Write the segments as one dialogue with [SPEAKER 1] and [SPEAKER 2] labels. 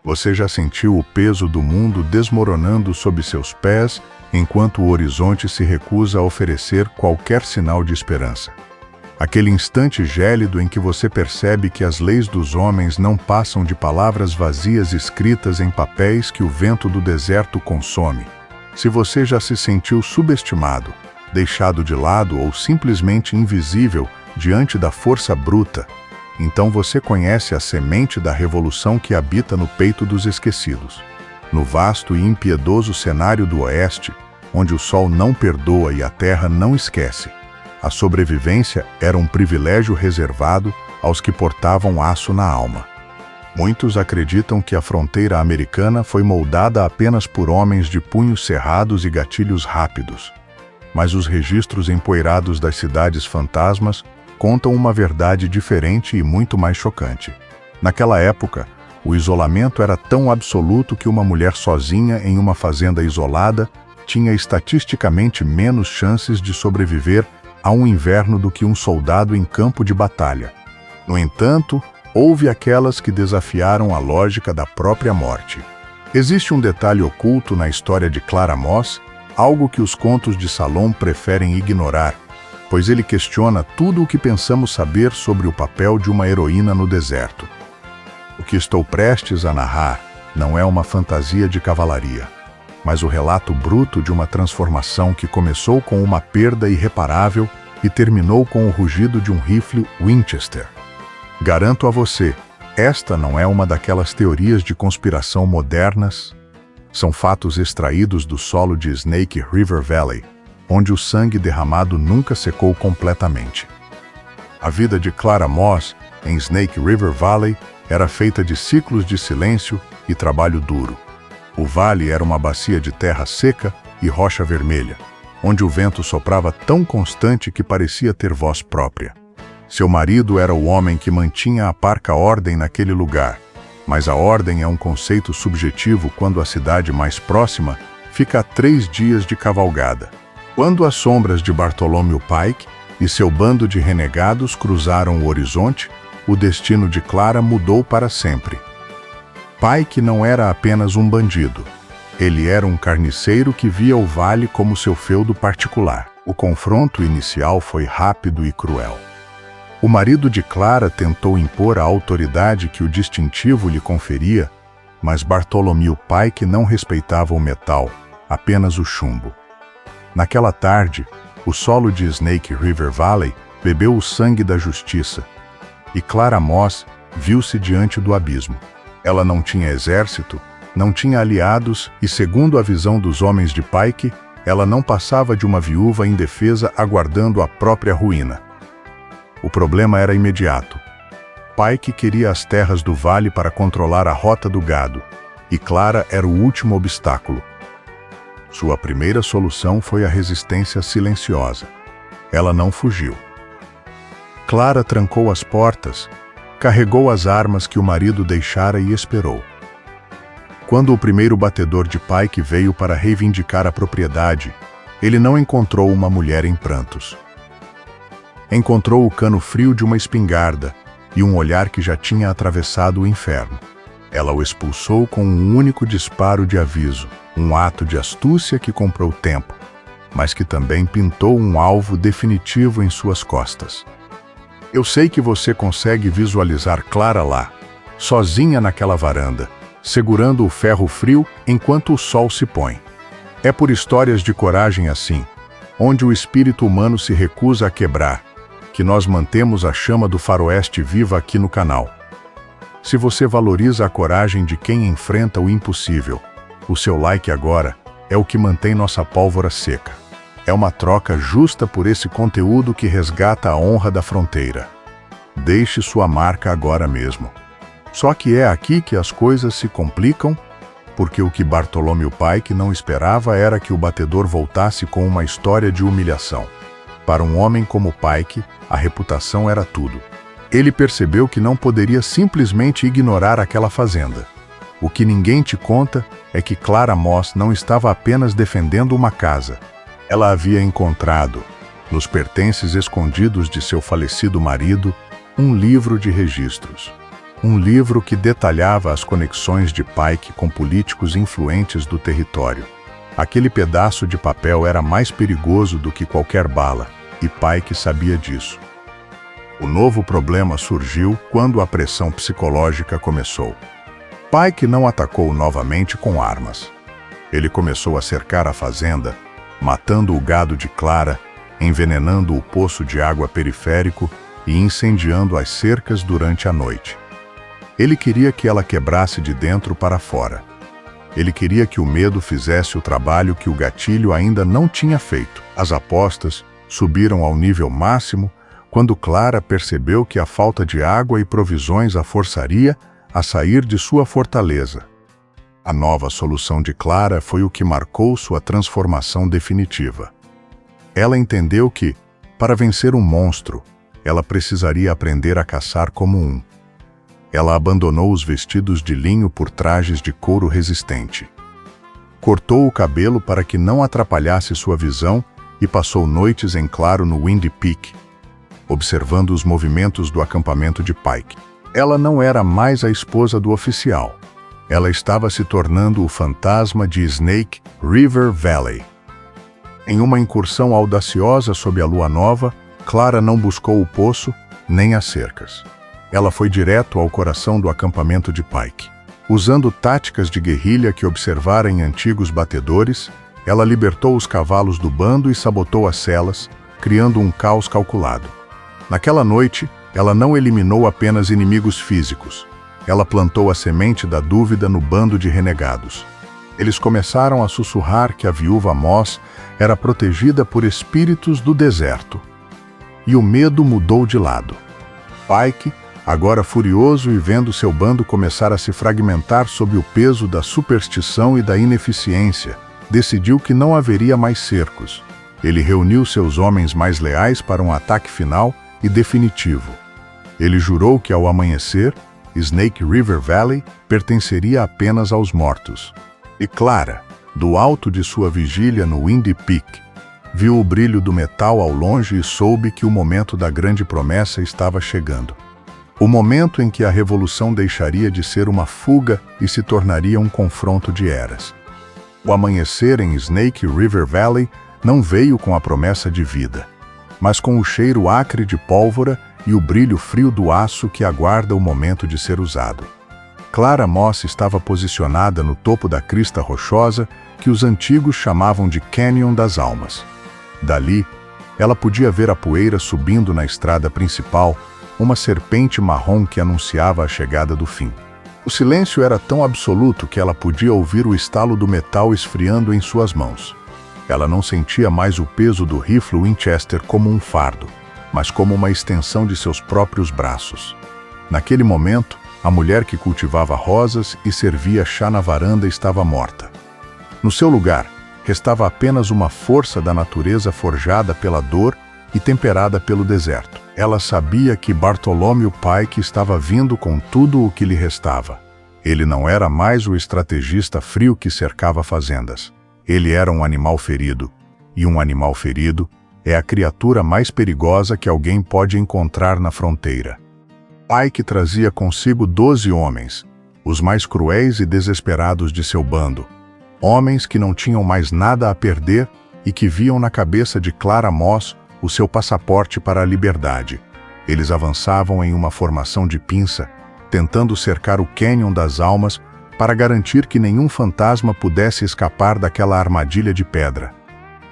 [SPEAKER 1] Você já sentiu o peso do mundo desmoronando sob seus pés enquanto o horizonte se recusa a oferecer qualquer sinal de esperança? Aquele instante gélido em que você percebe que as leis dos homens não passam de palavras vazias escritas em papéis que o vento do deserto consome. Se você já se sentiu subestimado, deixado de lado ou simplesmente invisível diante da força bruta, então você conhece a semente da revolução que habita no peito dos esquecidos. No vasto e impiedoso cenário do Oeste, onde o sol não perdoa e a terra não esquece, a sobrevivência era um privilégio reservado aos que portavam aço na alma. Muitos acreditam que a fronteira americana foi moldada apenas por homens de punhos cerrados e gatilhos rápidos. Mas os registros empoeirados das cidades fantasmas contam uma verdade diferente e muito mais chocante. Naquela época, o isolamento era tão absoluto que uma mulher sozinha em uma fazenda isolada tinha estatisticamente menos chances de sobreviver a um inverno do que um soldado em campo de batalha. No entanto, houve aquelas que desafiaram a lógica da própria morte. Existe um detalhe oculto na história de Clara Moss, algo que os contos de Salom preferem ignorar, pois ele questiona tudo o que pensamos saber sobre o papel de uma heroína no deserto. O que estou prestes a narrar não é uma fantasia de cavalaria, mas o relato bruto de uma transformação que começou com uma perda irreparável e terminou com o rugido de um rifle Winchester. Garanto a você, esta não é uma daquelas teorias de conspiração modernas. São fatos extraídos do solo de Snake River Valley, onde o sangue derramado nunca secou completamente. A vida de Clara Moss, em Snake River Valley, era feita de ciclos de silêncio e trabalho duro. O vale era uma bacia de terra seca e rocha vermelha, onde o vento soprava tão constante que parecia ter voz própria. Seu marido era o homem que mantinha a parca ordem naquele lugar, mas a ordem é um conceito subjetivo quando a cidade mais próxima fica a 3 dias de cavalgada. Quando as sombras de Bartholomew Pike e seu bando de renegados cruzaram o horizonte, o destino de Clara mudou para sempre. Pike não era apenas um bandido. Ele era um carniceiro que via o vale como seu feudo particular. O confronto inicial foi rápido e cruel. O marido de Clara tentou impor a autoridade que o distintivo lhe conferia, mas Bartholomew Pike não respeitava o metal, apenas o chumbo. Naquela tarde, o solo de Snake River Valley bebeu o sangue da justiça, e Clara Moss viu-se diante do abismo. Ela não tinha exército, não tinha aliados e, segundo a visão dos homens de Pike, ela não passava de uma viúva indefesa aguardando a própria ruína. O problema era imediato. Pike queria as terras do vale para controlar a rota do gado, e Clara era o último obstáculo. Sua primeira solução foi a resistência silenciosa. Ela não fugiu. Clara trancou as portas, carregou as armas que o marido deixara e esperou. Quando o primeiro batedor de Pike veio para reivindicar a propriedade, ele não encontrou uma mulher em prantos. Encontrou o cano frio de uma espingarda e um olhar que já tinha atravessado o inferno. Ela o expulsou com um único disparo de aviso, um ato de astúcia que comprou tempo, mas que também pintou um alvo definitivo em suas costas. Eu sei que você consegue visualizar Clara lá, sozinha naquela varanda, segurando o ferro frio enquanto o sol se põe. É por histórias de coragem assim, onde o espírito humano se recusa a quebrar, que nós mantemos a chama do faroeste viva aqui no canal. Se você valoriza a coragem de quem enfrenta o impossível, o seu like agora é o que mantém nossa pólvora seca. É uma troca justa por esse conteúdo que resgata a honra da fronteira. Deixe sua marca agora mesmo. Só que é aqui que as coisas se complicam, porque o que Bartholomew Pike não esperava era que o batedor voltasse com uma história de humilhação. Para um homem como Pike, a reputação era tudo. Ele percebeu que não poderia simplesmente ignorar aquela fazenda. O que ninguém te conta é que Clara Moss não estava apenas defendendo uma casa. Ela havia encontrado, nos pertences escondidos de seu falecido marido, um livro de registros. um livro que detalhava as conexões de Pike com políticos influentes do território. Aquele pedaço de papel era mais perigoso do que qualquer bala, e Pike sabia disso. O novo problema surgiu quando a pressão psicológica começou. Pike não atacou novamente com armas. Ele começou a cercar a fazenda, matando o gado de Clara, envenenando o poço de água periférico e incendiando as cercas durante a noite. Ele queria que ela quebrasse de dentro para fora. Ele queria que o medo fizesse o trabalho que o gatilho ainda não tinha feito. As apostas subiram ao nível máximo quando Clara percebeu que a falta de água e provisões a forçaria a sair de sua fortaleza. A nova solução de Clara foi o que marcou sua transformação definitiva. Ela entendeu que, para vencer um monstro, ela precisaria aprender a caçar como um. Ela abandonou os vestidos de linho por trajes de couro resistente. Cortou o cabelo para que não atrapalhasse sua visão e passou noites em claro no Windy Peak, observando os movimentos do acampamento de Pike. Ela não era mais a esposa do oficial. Ela estava se tornando o fantasma de Snake River Valley. Em uma incursão audaciosa sob a lua nova, Clara não buscou o poço nem as cercas. Ela foi direto ao coração do acampamento de Pike. Usando táticas de guerrilha que observara em antigos batedores, ela libertou os cavalos do bando e sabotou as celas, criando um caos calculado. Naquela noite, ela não eliminou apenas inimigos físicos. Ela plantou a semente da dúvida no bando de renegados. Eles começaram a sussurrar que a viúva Moss era protegida por espíritos do deserto. E o medo mudou de lado. Pike, agora furioso e vendo seu bando começar a se fragmentar sob o peso da superstição e da ineficiência, decidiu que não haveria mais cercos. Ele reuniu seus homens mais leais para um ataque final e definitivo. Ele jurou que ao amanhecer, Snake River Valley pertenceria apenas aos mortos. E Clara, do alto de sua vigília no Windy Peak, viu o brilho do metal ao longe e soube que o momento da grande promessa estava chegando. O momento em que a revolução deixaria de ser uma fuga e se tornaria um confronto de eras. O amanhecer em Snake River Valley não veio com a promessa de vida, mas com o cheiro acre de pólvora e o brilho frio do aço que aguarda o momento de ser usado. Clara Moss estava posicionada no topo da crista rochosa que os antigos chamavam de Canyon das Almas. Dali, ela podia ver a poeira subindo na estrada principal, uma serpente marrom que anunciava a chegada do fim. O silêncio era tão absoluto que ela podia ouvir o estalo do metal esfriando em suas mãos. Ela não sentia mais o peso do rifle Winchester como um fardo, mas como uma extensão de seus próprios braços. Naquele momento, a mulher que cultivava rosas e servia chá na varanda estava morta. No seu lugar, restava apenas uma força da natureza forjada pela dor e temperada pelo deserto. Ela sabia que Bartholomew Pike estava vindo com tudo o que lhe restava. Ele não era mais o estrategista frio que cercava fazendas. Ele era um animal ferido, e um animal ferido é a criatura mais perigosa que alguém pode encontrar na fronteira. Pike trazia consigo 12 homens, os mais cruéis e desesperados de seu bando. Homens que não tinham mais nada a perder e que viam na cabeça de Clara Moss o seu passaporte para a liberdade. Eles avançavam em uma formação de pinça, tentando cercar o Canyon das Almas para garantir que nenhum fantasma pudesse escapar daquela armadilha de pedra.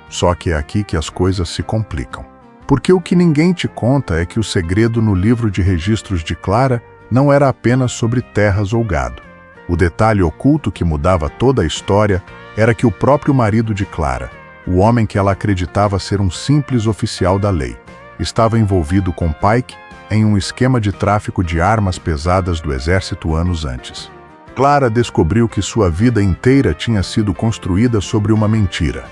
[SPEAKER 1] Só que é aqui que as coisas se complicam. Porque o que ninguém te conta é que o segredo no livro de registros de Clara não era apenas sobre terras ou gado. O detalhe oculto que mudava toda a história era que o próprio marido de Clara, o homem que ela acreditava ser um simples oficial da lei, estava envolvido com Pike em um esquema de tráfico de armas pesadas do exército anos antes. Clara descobriu que sua vida inteira tinha sido construída sobre uma mentira,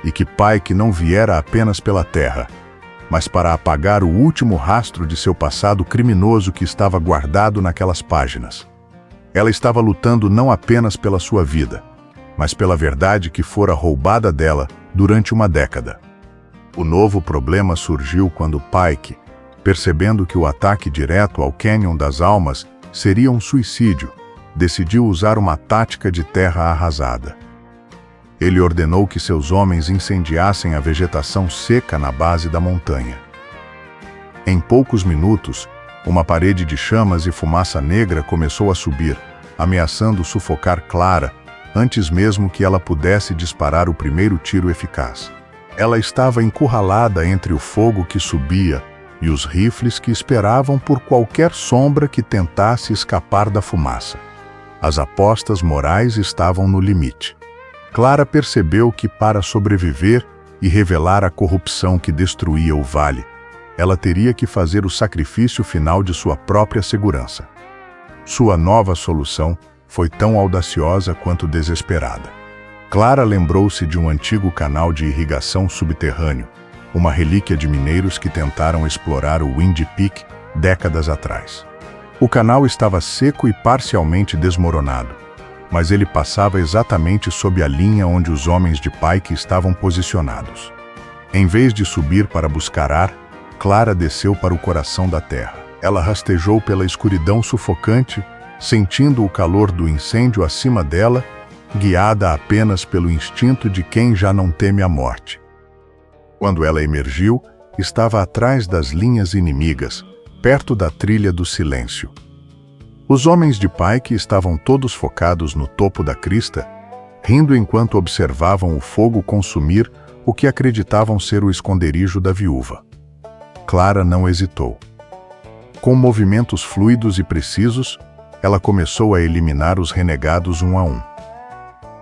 [SPEAKER 1] e que Pike não viera apenas pela terra, mas para apagar o último rastro de seu passado criminoso que estava guardado naquelas páginas. Ela estava lutando não apenas pela sua vida, mas pela verdade que fora roubada dela durante uma década. O novo problema surgiu quando Pike, percebendo que o ataque direto ao Canyon das Almas seria um suicídio, decidiu usar uma tática de terra arrasada. Ele ordenou que seus homens incendiassem a vegetação seca na base da montanha. Em poucos minutos, uma parede de chamas e fumaça negra começou a subir, ameaçando sufocar Clara, antes mesmo que ela pudesse disparar o primeiro tiro eficaz. Ela estava encurralada entre o fogo que subia e os rifles que esperavam por qualquer sombra que tentasse escapar da fumaça. As apostas morais estavam no limite. Clara percebeu que, para sobreviver e revelar a corrupção que destruía o vale, ela teria que fazer o sacrifício final de sua própria segurança. Sua nova solução foi tão audaciosa quanto desesperada. Clara lembrou-se de um antigo canal de irrigação subterrâneo, uma relíquia de mineiros que tentaram explorar o Windy Peak décadas atrás. O canal estava seco e parcialmente desmoronado, mas ele passava exatamente sob a linha onde os homens de Pike estavam posicionados. Em vez de subir para buscar ar, Clara desceu para o coração da terra. Ela rastejou pela escuridão sufocante, sentindo o calor do incêndio acima dela, guiada apenas pelo instinto de quem já não teme a morte. Quando ela emergiu, estava atrás das linhas inimigas, perto da trilha do silêncio. Os homens de Pike estavam todos focados no topo da crista, rindo enquanto observavam o fogo consumir o que acreditavam ser o esconderijo da viúva. Clara não hesitou. Com movimentos fluidos e precisos, ela começou a eliminar os renegados um a um.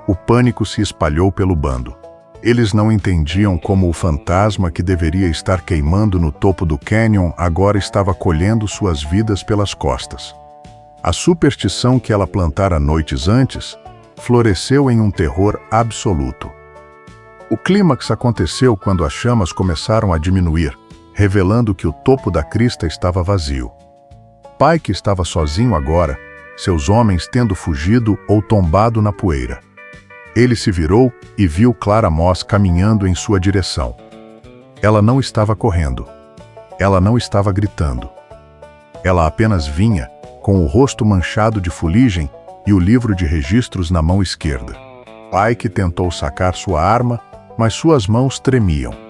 [SPEAKER 1] O pânico se espalhou pelo bando. Eles não entendiam como o fantasma que deveria estar queimando no topo do cânion agora estava colhendo suas vidas pelas costas. A superstição que ela plantara noites antes floresceu em um terror absoluto. O clímax aconteceu quando as chamas começaram a diminuir, revelando que o topo da crista estava vazio. Pike estava sozinho agora, seus homens tendo fugido ou tombado na poeira. Ele se virou e viu Clara Moss caminhando em sua direção. Ela não estava correndo. Ela não estava gritando. Ela apenas vinha, com o rosto manchado de fuligem e o livro de registros na mão esquerda. Pike tentou sacar sua arma, mas suas mãos tremiam.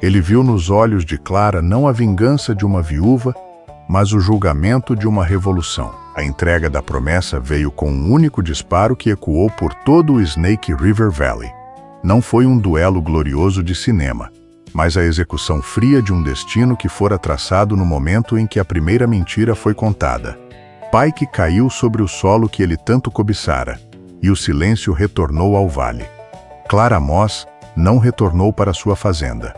[SPEAKER 1] Ele viu nos olhos de Clara não a vingança de uma viúva, mas o julgamento de uma revolução. A entrega da promessa veio com um único disparo que ecoou por todo o Snake River Valley. Não foi um duelo glorioso de cinema, mas a execução fria de um destino que fora traçado no momento em que a primeira mentira foi contada. Pike caiu sobre o solo que ele tanto cobiçara, e o silêncio retornou ao vale. Clara Moss não retornou para sua fazenda.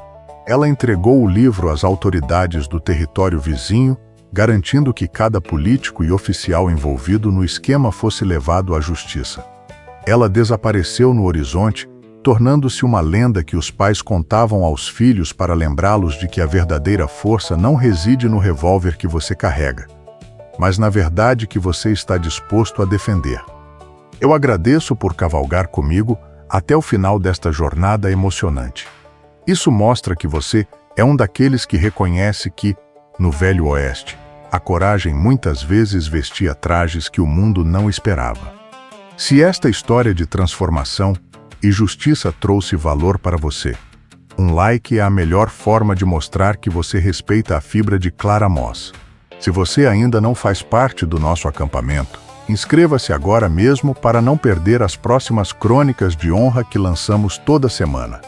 [SPEAKER 1] Ela entregou o livro às autoridades do território vizinho, garantindo que cada político e oficial envolvido no esquema fosse levado à justiça. Ela desapareceu no horizonte, tornando-se uma lenda que os pais contavam aos filhos para lembrá-los de que a verdadeira força não reside no revólver que você carrega, mas na verdade que você está disposto a defender. Eu agradeço por cavalgar comigo até o final desta jornada emocionante. Isso mostra que você é um daqueles que reconhece que, no Velho Oeste, a coragem muitas vezes vestia trajes que o mundo não esperava. Se esta história de transformação e justiça trouxe valor para você, um like é a melhor forma de mostrar que você respeita a fibra de Clara Moss. Se você ainda não faz parte do nosso acampamento, inscreva-se agora mesmo para não perder as próximas crônicas de honra que lançamos toda semana.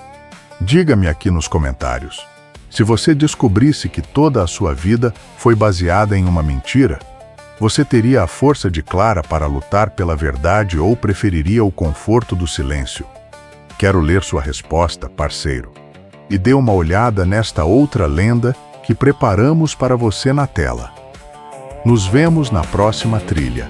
[SPEAKER 1] Diga-me aqui nos comentários. Se você descobrisse que toda a sua vida foi baseada em uma mentira, você teria a força de Clara para lutar pela verdade ou preferiria o conforto do silêncio? Quero ler sua resposta, parceiro. E dê uma olhada nesta outra lenda que preparamos para você na tela. Nos vemos na próxima trilha.